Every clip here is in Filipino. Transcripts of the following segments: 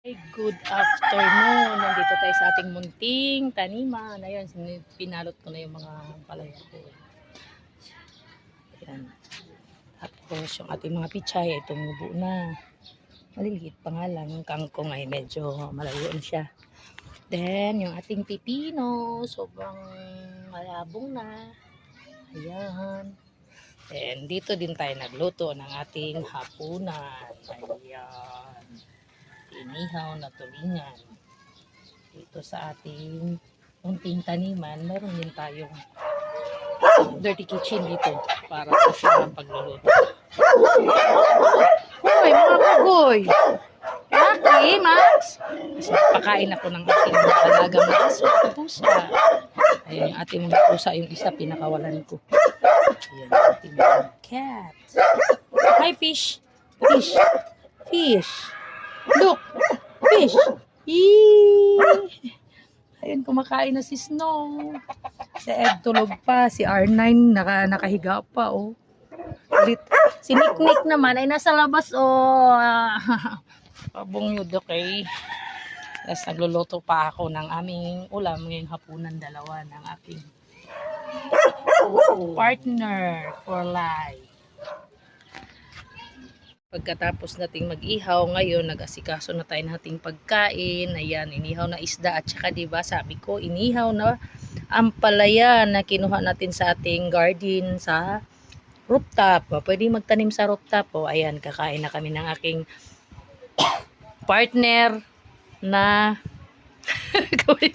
Hey, good afternoon. Nandito tayo sa ating munting taniman. Ayun, pinalot ko na yung mga palaya ko. Ayan. Tapos yung ating mga pichay ay tumubo na. Maliliit pa nga lang. Yung kangkong ay medyo malayo na siya. Then, yung ating pipino, sobrang malabong na. Ayan. And dito din tayo nagluto ng ating hapunan. Ayan. Inihaw na tulingan. Dito sa ating munting taniman, meron din tayong dirty kitchen dito para sa sarang pagluluto. Hoy, mga kagoy! Maki, Max! Kasi pakain ako ng ating mga alagang na aso, pusa. Ayan, yung ating mga pusa, yung isa pinakawalan ko. Ayan, yung ating mga cat. Hi, fish! Fish! Fish! Look! Fish! Eee! Ayun, kumakain na si Snow. Si Ed tulog pa. Si R9 nakahiga pa, oh. Si Nick naman ay nasa labas, oh. Pabong yun, okay. Tapos nagluluto pa ako ng aming ulam ngayong hapunan, dalawa ng aking partner for life. Pagkatapos nating mag-ihaw, ngayon nag-asikaso na tayo ng ating pagkain. Ayan, inihaw na isda at saka diba sabi ko, inihaw na ampalaya na kinuha natin sa ating garden sa rooftop. Pwede magtanim sa rooftop. O, ayan, kakain na kami ng aking partner na kaway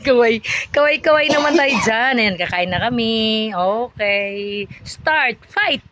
naman tayo dyan. Ayan, kakain na kami. Okay, start, fight!